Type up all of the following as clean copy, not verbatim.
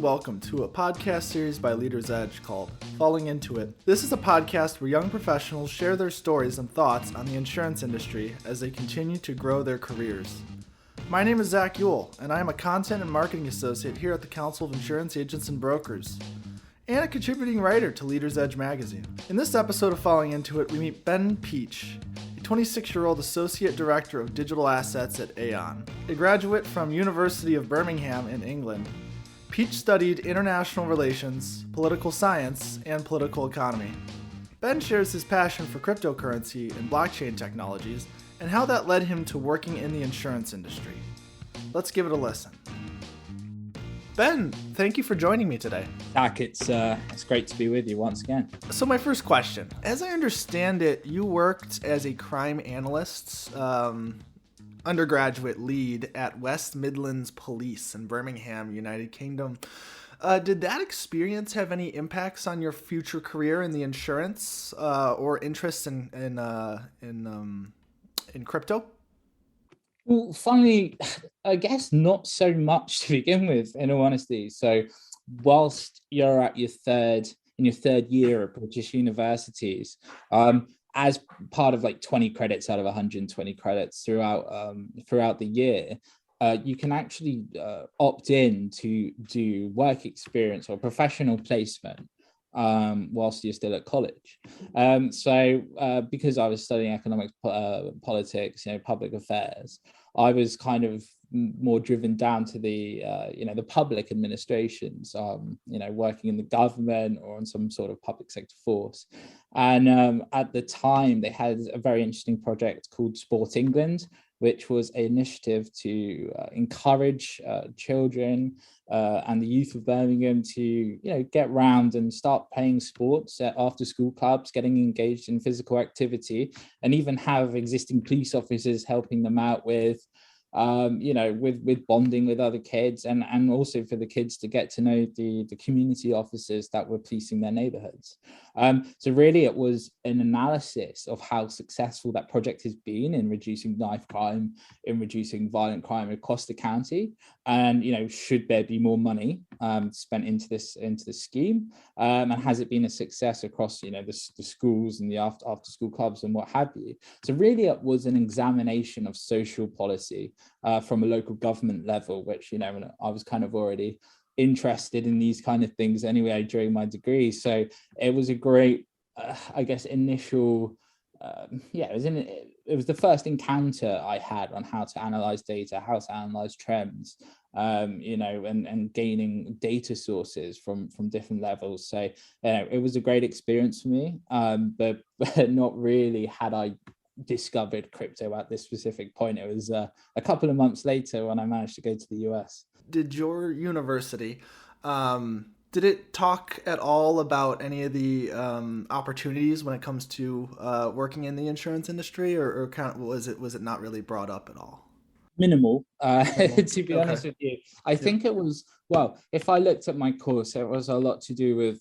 welcome to a podcast series by Leaders Edge called Falling Into It. This is a podcast where young professionals share their stories and thoughts on the insurance industry as they continue to grow their careers. My name is Zach Ewell, and I am a content and marketing associate here at the Council of Insurance Agents and Brokers, and a contributing writer to Leaders Edge magazine. In this episode of Falling Into It, we meet Ben Peach, a 26-year-old associate director of digital assets at Aon. A graduate from University of Birmingham in England, Peach studied international relations, political science, and political economy. Ben shares his passion for cryptocurrency and blockchain technologies and how that led him to working in the insurance industry. Let's give it a listen. Ben, thank you for joining me today. Zach, it's great to be with you once again. So my first question, as I understand it, you worked as a crime analyst, undergraduate lead at West Midlands Police in Birmingham, United Kingdom. Did that experience have any impacts on your future career in the insurance or interest in crypto? Well, funnily, I guess not so much to begin with, in all honesty. So whilst you're at your third year at British universities, as part of like 20 credits out of 120 credits throughout the year, you can actually opt in to do work experience or professional placement whilst you're still at college. So because I was studying economics, politics, public affairs, I was kind of more driven down to the public administrations, working in the government or on some sort of public sector force. And at the time, they had a very interesting project called Sport England, which was an initiative to encourage children and the youth of Birmingham to, get round and start playing sports at after-school clubs, getting engaged in physical activity, and even have existing police officers helping them out with with bonding with other kids, and also for the kids to get to know the community officers that were policing their neighborhoods. So really it was an analysis of how successful that project has been in reducing knife crime, in reducing violent crime across the county, and should there be more money spent into this scheme, and has it been a success across the schools and the after school clubs and what have you. So really it was an examination of social policy from a local government level, which I was kind of already interested in these kind of things anyway during my degree. So it was a great initial it was the first encounter I had on how to analyze data, how to analyze trends, and gaining data sources from different levels. So it was a great experience for me, but not really had I discovered crypto at this specific point. It was a couple of months later when I managed to go to the US. Did your university, did it talk at all about any of the opportunities when it comes to working in the insurance industry, or kind of was it not really brought up at all? Minimal, to be honest with you. I think it was, if I looked at my course, it was a lot to do with,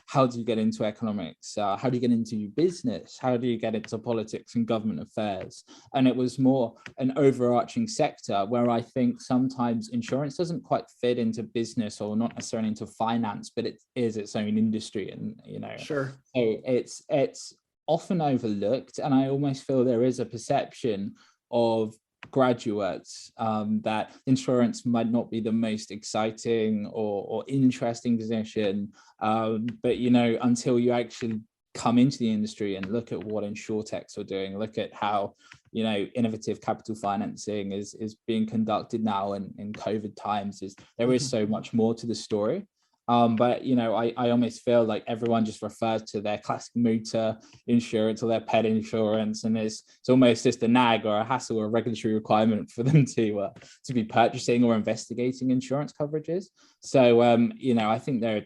how do you get into economics? How do you get into business? How do you get into politics and government affairs? And it was more an overarching sector where I think sometimes insurance doesn't quite fit into business, or not necessarily into finance, but it is its own industry. And, Sure. So it's often overlooked. And I almost feel there is a perception of graduates that insurance might not be the most exciting or interesting position, but until you actually come into the industry and look at what insurtechs are doing, look at how innovative capital financing is being conducted now in COVID times, there is so much more to the story. But I almost feel like everyone just refers to their classic motor insurance or their pet insurance, and it's almost just a nag or a hassle or a regulatory requirement for them to be purchasing or investigating insurance coverages. So I think there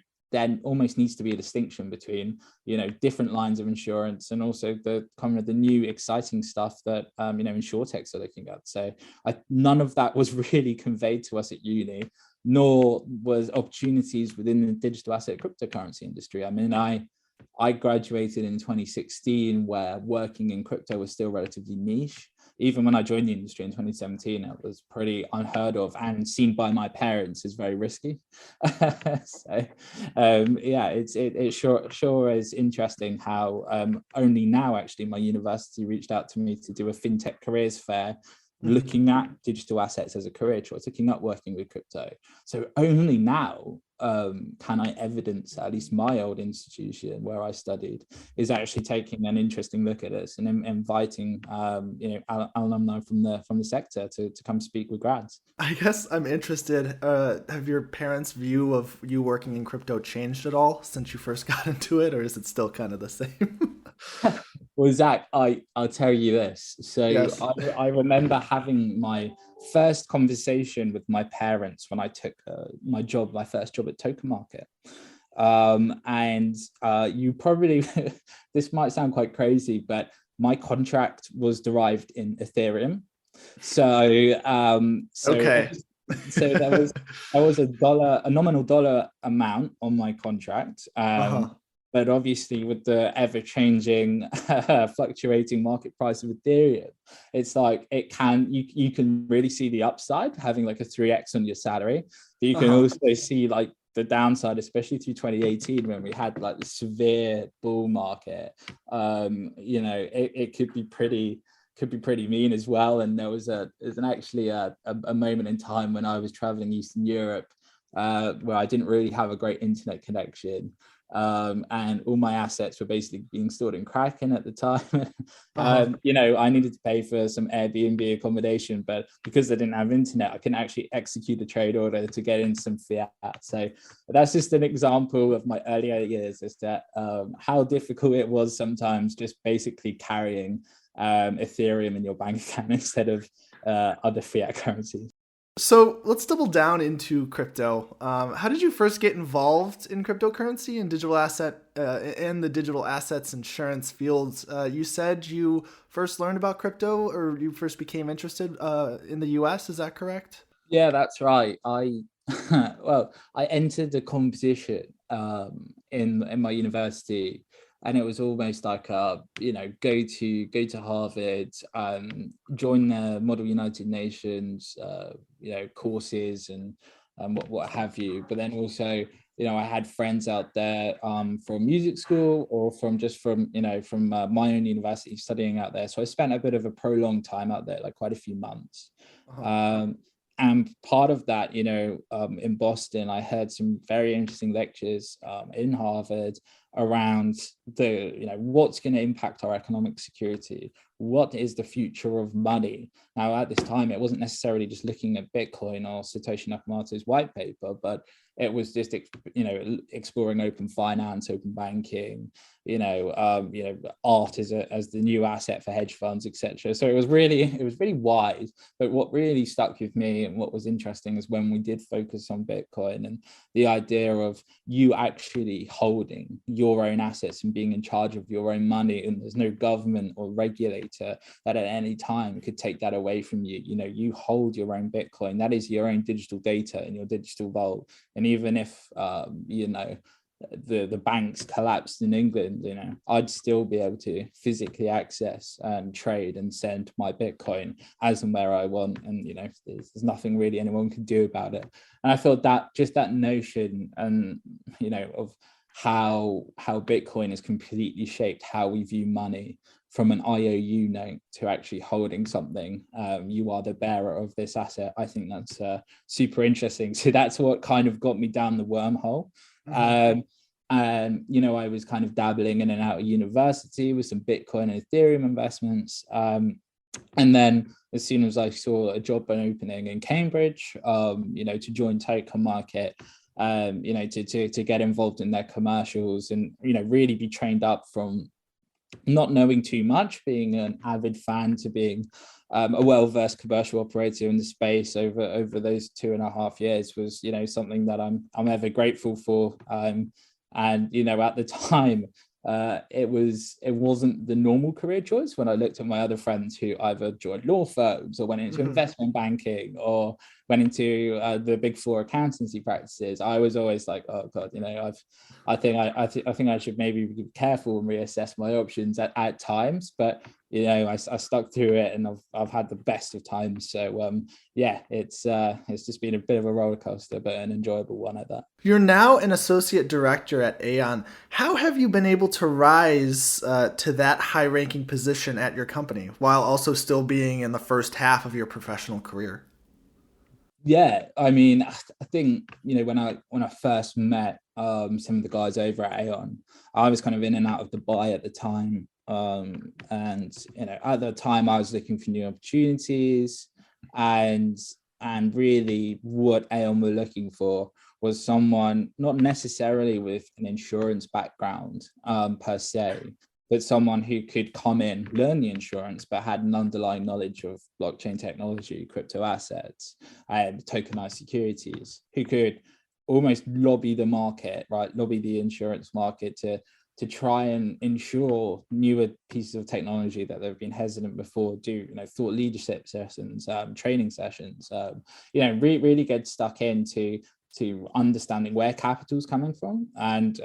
almost needs to be a distinction between different lines of insurance and also the kind of the new exciting stuff that insurtechs are looking at. So none of that was really conveyed to us at uni, nor was opportunities within the digital asset cryptocurrency industry. I mean, I graduated in 2016 where working in crypto was still relatively niche. even when I joined the industry in 2017, it was pretty unheard of and seen by my parents as very risky. So yeah, it sure is interesting how only now actually my university reached out to me to do a fintech careers fair looking at digital assets as a career choice, looking at working with crypto. So only now can I evidence at least my old institution where I studied is actually taking an interesting look at us and inviting alumni from the sector to come speak with grads. I guess I'm interested. Have your parents' view of you working in crypto changed at all since you first got into it, or is it still kind of the same? Well, Zach, I'll tell you this. So Yes. I remember having my first conversation with my parents when I took my first job at Token Market. And you probably, this might sound quite crazy, but my contract was derived in Ethereum. So Okay. so there was a nominal dollar amount on my contract. But obviously with the ever-changing fluctuating market price of Ethereum, it's like you can really see the upside having like a 3x on your salary. But you can also see like the downside, especially through 2018 when we had like the severe bull market. It could be pretty mean as well. And there was actually a moment in time when I was traveling Eastern Europe where I didn't really have a great internet connection. And all my assets were basically being stored in Kraken at the time. I needed to pay for some Airbnb accommodation, but because I didn't have internet, I couldn't actually execute a trade order to get in some fiat. So that's just an example of my earlier years as to how difficult it was sometimes just basically carrying Ethereum in your bank account instead of other fiat currencies. So let's double down into crypto. How did you first get involved in cryptocurrency and the digital assets insurance fields? You said you first learned about crypto, or you first became interested in the US. Is that correct? Yeah, that's right. I entered a competition in my university, and it was almost like go to Harvard, join the Model United Nations, courses and what have you. But then also, I had friends out there from music school or from my own university studying out there. So I spent a bit of a prolonged time out there, like quite a few months. And part of that, in Boston, I heard some very interesting lectures in Harvard around what's going to impact our economic security. What is the future of money? Now, at this time, it wasn't necessarily just looking at Bitcoin or Satoshi Nakamoto's white paper, but it was just, exploring open finance, open banking, art as the new asset for hedge funds, etc. So it was really wide. But what really stuck with me and what was interesting is when we did focus on Bitcoin and the idea of you actually holding your own assets and being in charge of your own money, and there's no government or regulator that at any time could take that away from you. You hold your own Bitcoin. That is your own digital data in your digital vault. And even if the banks collapsed in England, I'd still be able to physically access and trade and send my Bitcoin as and where I want. And, there's nothing really anyone can do about it. And I thought that just that notion and, of how Bitcoin has completely shaped how we view money from an IOU note to actually holding something. You are the bearer of this asset. I think that's super interesting. So that's what kind of got me down the wormhole. And I was kind of dabbling in and out of university with some Bitcoin and Ethereum investments. And then as soon as I saw a job opening in Cambridge, to join Token Market, to get involved in their commercials and, really be trained up from not knowing too much, being an avid fan, to being a well-versed commercial operator in the space over those 2.5 years was, something that I'm ever grateful for. And, at the time, it wasn't the normal career choice. When I looked at my other friends who either joined law firms or went into investment banking or went into the big four accountancy practices, I was always like, oh God, I think I should maybe be careful and reassess my options at times. But I stuck through it, and I've had the best of times. So yeah, it's just been a bit of a roller coaster, but an enjoyable one at that. You're now an associate director at Aon. How have you been able to rise to that high-ranking position at your company while also still being in the first half of your professional career? Yeah, I mean, I think when I first met some of the guys over at Aon, I was kind of in and out of Dubai at the time, and at the time I was looking for new opportunities, and really what Aon were looking for was someone not necessarily with an insurance background per se, but someone who could come in, learn the insurance, but had an underlying knowledge of blockchain technology, crypto assets, and tokenized securities, who could almost lobby the market, right? Lobby the insurance market to try and ensure newer pieces of technology that they've been hesitant before. Do thought leadership sessions, training sessions, really get stuck into understanding where capital is coming from, and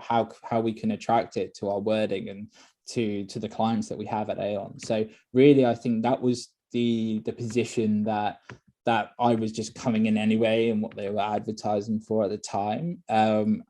how we can attract it to our wording and to the clients that we have at Aon. So really, I think that was the position that I was just coming in anyway, and what they were advertising for at the time. And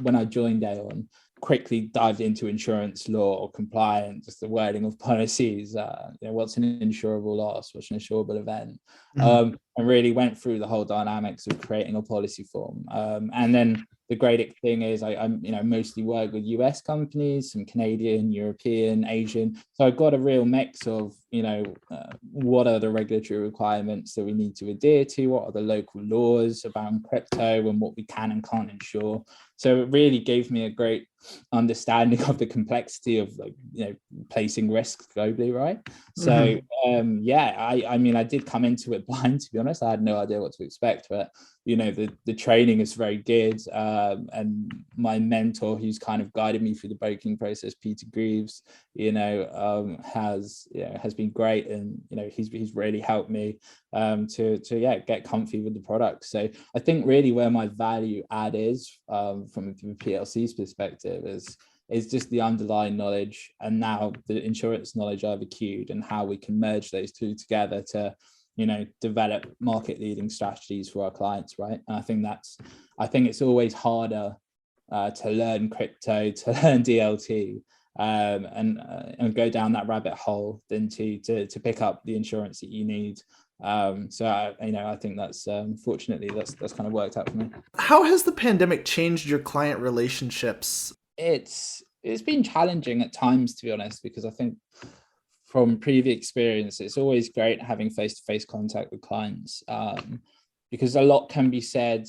when I joined Aon, quickly dived into insurance law or compliance, just the wording of policies. What's an insurable loss? What's an insurable event? And really went through the whole dynamics of creating a policy form. And then the great thing is I mostly work with US companies, some Canadian, European, Asian. So I've got a real mix of, what are the regulatory requirements that we need to adhere to? What are the local laws around crypto and what we can and can't insure? So it really gave me a great understanding of the complexity of placing risks globally, right? So I mean, I did come into it blind, to be honest. I had no idea what to expect, but the training is very good, and my mentor, who's kind of guided me through the broking process, Peter Greaves, has been great, and he's really helped me to get comfy with the product. So I think really where my value add is, from the PLC's perspective, is just the underlying knowledge, and now the insurance knowledge I've accrued, and how we can merge those two together to develop market leading strategies for our clients, right? And I think it's always harder to learn crypto, to learn DLT, and go down that rabbit hole than to pick up the insurance that you need. So I think that's fortunately that's kind of worked out for me. How has the pandemic changed your client relationships? It's been challenging at times, to be honest, because I think from previous experience, it's always great having face-to-face contact with clients, because a lot can be said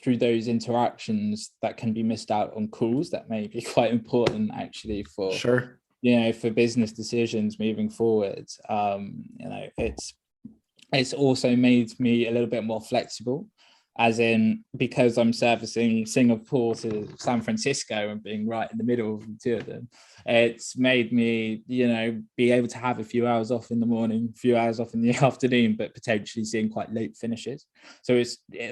through those interactions that can be missed out on calls that may be quite important actually for Sure. for business decisions moving forward. It's also made me a little bit more flexible, as in, because I'm servicing Singapore to San Francisco and being right in the middle of the two of them, it's made me, be able to have a few hours off in the morning, a few hours off in the afternoon, but potentially seeing quite late finishes. So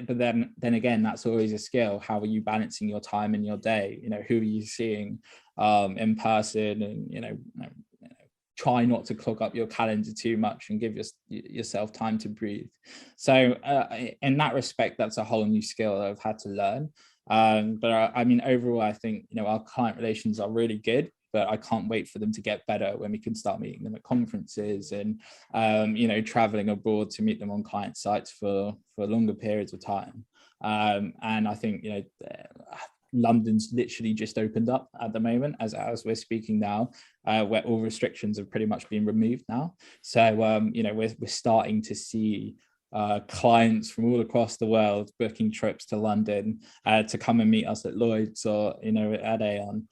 but then again, that's always a skill. How are you balancing your time in your day? Who are you seeing in person, and try not to clog up your calendar too much and give yourself time to breathe. So in that respect, that's a whole new skill that I've had to learn. But I mean, overall, I think, our client relations are really good, but I can't wait for them to get better when we can start meeting them at conferences and, traveling abroad to meet them on client sites for longer periods of time. And I think, London's literally just opened up at the moment as we're speaking now, where all restrictions have pretty much been removed now. So, we're starting to see clients from all across the world booking trips to London to come and meet us at Lloyd's or, at Aon,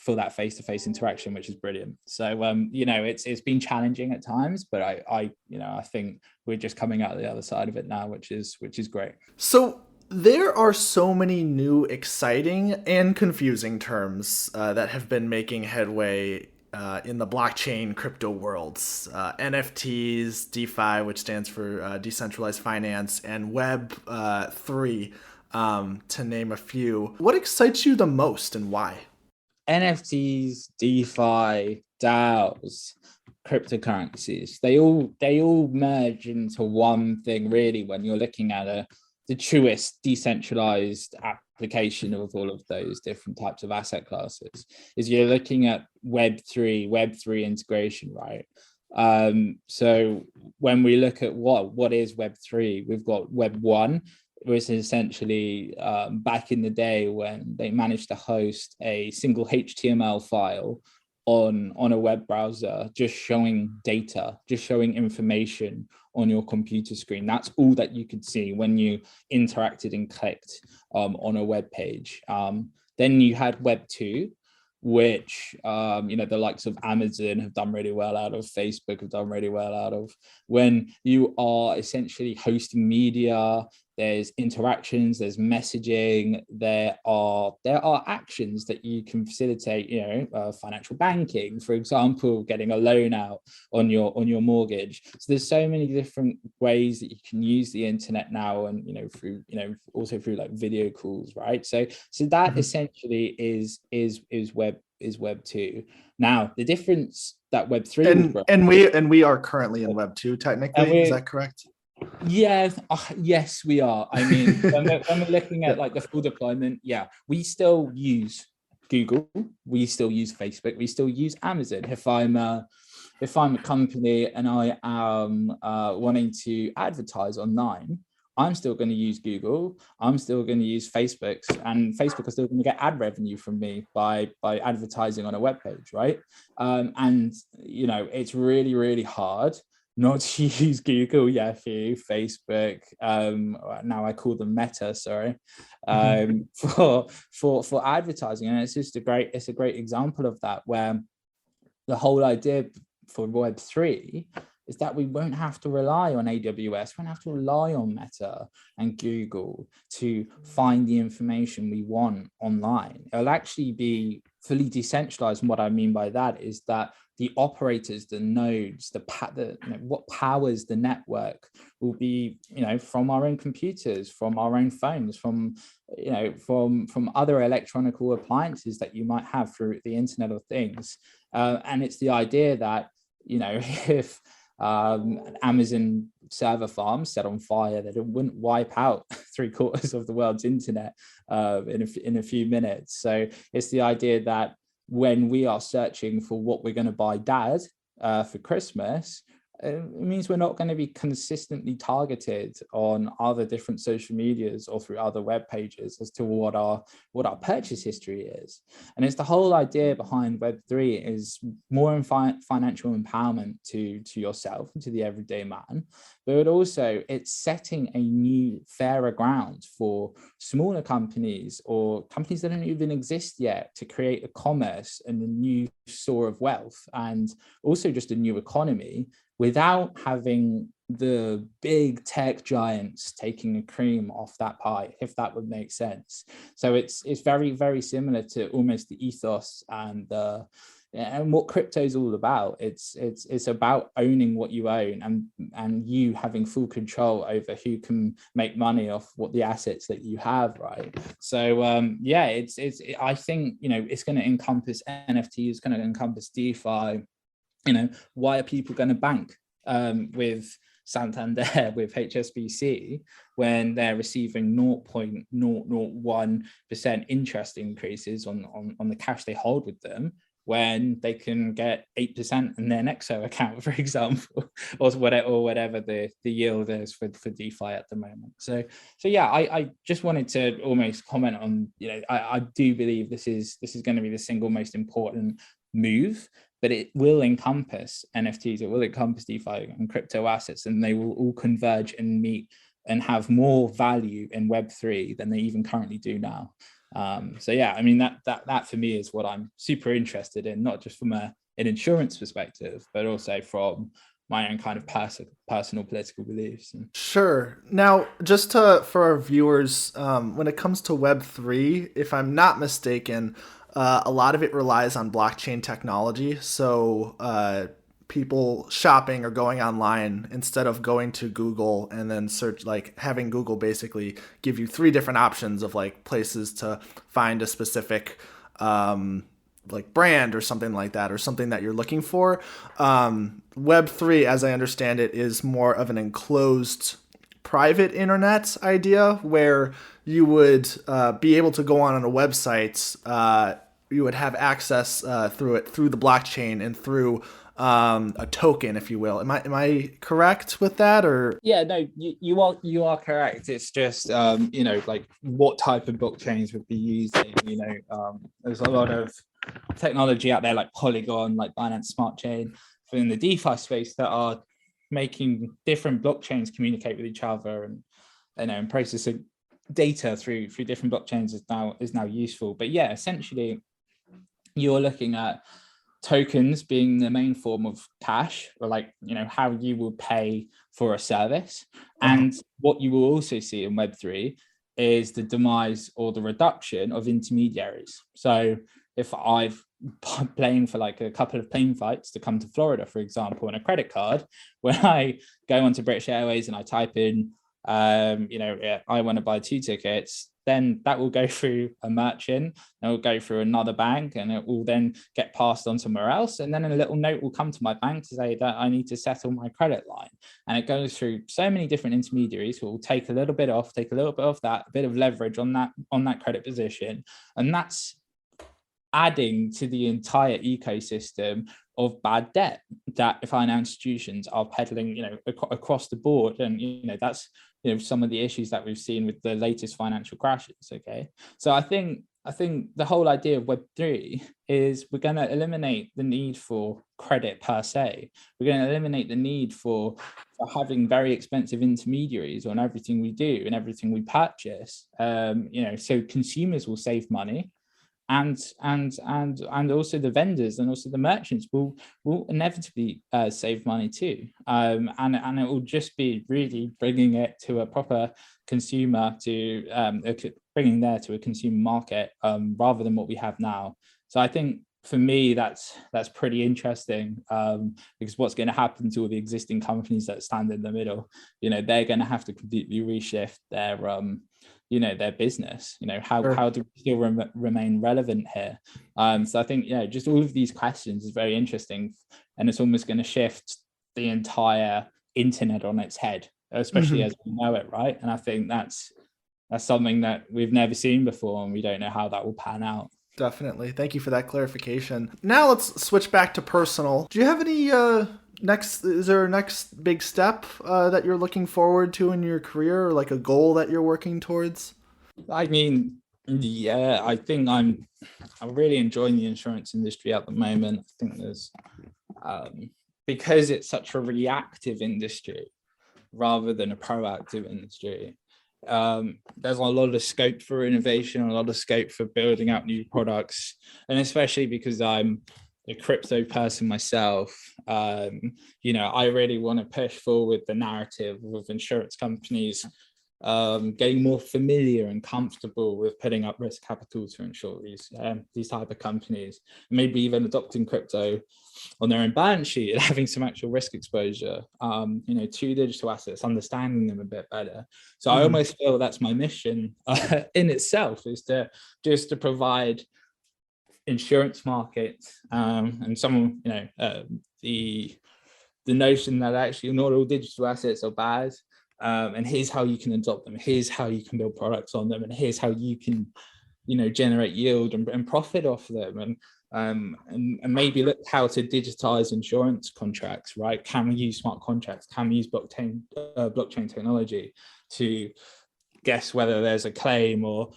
for that face-to-face interaction, which is brilliant. So, it's been challenging at times, but I think we're just coming out the other side of it now, which is great. So there are so many new, exciting, and confusing terms that have been making headway in the blockchain crypto worlds. NFTs, DeFi, which stands for decentralized finance, and Web3, to name a few. What excites you the most and why? NFTs, DeFi, DAOs, cryptocurrencies, they all merge into one thing really when you're looking at the truest decentralized application of all of those different types of asset classes. Is you're looking at web3 integration, right? So when we look at what is web3, we've got web1, which is essentially back in the day when they managed to host a single HTML file on a web browser, just showing data, just showing information on your computer screen. That's all that you could see when you interacted and clicked on a web page. Then you had Web 2, which the likes of Amazon have done really well out of, Facebook have done really well out of, when you are essentially hosting media. There's interactions, there's messaging, there are actions that you can facilitate, financial banking, for example, getting a loan out on your mortgage. So there's so many different ways that you can use the internet now, and through also through like video calls, right? So that essentially is web 2. Now the difference that web 3 and we are currently in web 2 technically, is that correct? Yeah, yes, we are. I mean, when we're looking at like the full deployment, yeah, we still use Google, we still use Facebook, we still use Amazon. If I'm a company and I am wanting to advertise online, I'm still going to use Google, I'm still going to use Facebook, and Facebook is still going to get ad revenue from me by advertising on a web page, right? And it's really, really hard not to use Google, Yahoo, Facebook. Now I call them Meta, sorry, for advertising, and it's a great example of that, where the whole idea for Web3 is that we won't have to rely on AWS, we won't have to rely on Meta and Google to find the information we want online. It'll actually be fully decentralized. And what I mean by that is that the operators, the nodes, what powers the network will be, from our own computers, from our own phones, from other electronical appliances that you might have through the Internet of Things. And it's the idea that, if an Amazon server farm set on fire, that it wouldn't wipe out 3/4 of the world's internet in a few minutes. So it's the idea that when we are searching for what we're going to buy Dad for Christmas, it means we're not going to be consistently targeted on other different social medias or through other web pages as to what our purchase history is. And it's the whole idea behind Web3 is more financial empowerment to yourself and to the everyday man, but also it's setting a new fairer ground for smaller companies or companies that don't even exist yet to create a commerce and a new store of wealth, and also just a new economy, without having the big tech giants taking a cream off that pie, if that would make sense. So it's very, very similar to almost the ethos and what crypto is all about. It's about owning what you own, and you having full control over who can make money off what the assets that you have, right? So I think it's going to encompass NFT, it's going to encompass DeFi. Why are people going to bank with Santander, with HSBC, when they're receiving 0.001% interest increases on the cash they hold with them, when they can get 8% in their Nexo account, for example, or whatever the yield is for DeFi at the moment. So yeah, I just wanted to almost comment on, I do believe this is going to be the single most important move, but it will encompass NFTs, it will encompass DeFi and crypto assets, and they will all converge and meet and have more value in Web3 than they even currently do now. So yeah, I mean, that for me is what I'm super interested in, not just from an insurance perspective, but also from my own kind of personal political beliefs. Sure. Now, just for our viewers, when it comes to Web3, if I'm not mistaken, a lot of it relies on blockchain technology. So people shopping or going online, instead of going to Google and then search, like having Google basically give you 3 different options of like places to find a specific like brand or something like that, or something that you're looking for. Web3, as I understand it, is more of an enclosed private internet idea where you would be able to go on a website. You would have access through the blockchain and through a token, if you will. Am I correct with that? Or Yeah, no, you are correct. It's just like what type of blockchains would be using. There's a lot of technology out there like Polygon, like Binance Smart Chain, in the DeFi space that are making different blockchains communicate with each other, and processing data through different blockchains is now useful. But yeah, essentially, you're looking at tokens being the main form of cash, or like how you will pay for a service. And what you will also see in Web3 is the demise or the reduction of intermediaries. So if I've paying for like a couple of plane flights to come to Florida, for example, on a credit card, when I go onto British Airways and I type in I want to buy 2 tickets, then that will go through a merchant, it will go through another bank, and it will then get passed on somewhere else. And then a little note will come to my bank to say that I need to settle my credit line. And it goes through so many different intermediaries who will take a little bit off that, a bit of leverage on that credit position. And that's adding to the entire ecosystem of bad debt that financial institutions are peddling, across the board. And, that's, some of the issues that we've seen with the latest financial crashes. Okay. So I think the whole idea of Web3 is we're going to eliminate the need for credit per se. We're going to eliminate the need for having very expensive intermediaries on everything we do and everything we purchase. So consumers will save money. And also the vendors and also the merchants will inevitably save money too, and it will just be really bringing it to a proper consumer, bringing there to a consumer market, rather than what we have now. So I think for me that's pretty interesting, because what's going to happen to all the existing companies that stand in the middle, they're going to have to completely reshift their their business. How do we still remain relevant here? So I think just all of these questions is very interesting, and it's almost going to shift the entire internet on its head, especially as we know it, right? And I think that's something that we've never seen before, and we don't know how that will pan out. Definitely. Thank you for that clarification. Now let's switch back to personal. Do you have any is there a next big step that you're looking forward to in your career, or like a goal that you're working towards? I mean, yeah, I think I'm really enjoying the insurance industry at the moment. I think there's because it's such a reactive industry rather than a proactive industry. There's a lot of scope for innovation, a lot of scope for building out new products, and especially because I'm a crypto person myself, I really want to push forward the narrative of insurance companies getting more familiar and comfortable with putting up risk capital to insure these type of companies, maybe even adopting crypto on their own balance sheet and having some actual risk exposure, to digital assets, understanding them a bit better. So I almost feel that's my mission in itself, is to provide insurance markets, and some the notion that actually not all digital assets are bad, and here's how you can adopt them, here's how you can build products on them, and here's how you can generate yield and profit off them, and maybe look how to digitize insurance contracts, right? Can we use smart contracts? Can we use blockchain technology to guess whether there's a claim or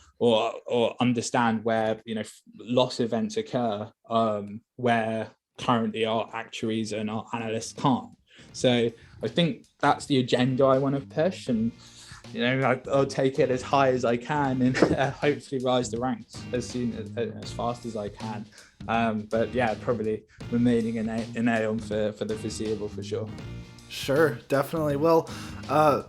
understand where loss events occur, where currently our actuaries and our analysts can't? So I think that's the agenda I want to push, and I'll take it as high as I can, and hopefully rise the ranks as fast as I can. But yeah, probably remaining in Aon for the foreseeable, for sure. Sure, definitely. Well,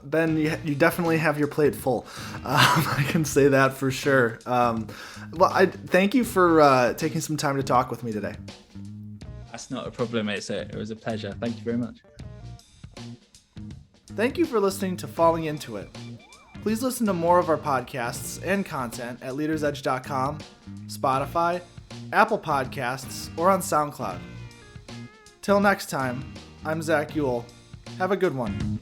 Ben, you definitely have your plate full. I can say that for sure. Well, I thank you for taking some time to talk with me today. That's not a problem. It was a pleasure. Thank you very much. Thank you for listening to Falling Into It. Please listen to more of our podcasts and content at leadersedge.com, Spotify, Apple Podcasts, or on SoundCloud. Till next time, I'm Zach Ewell. Have a good one.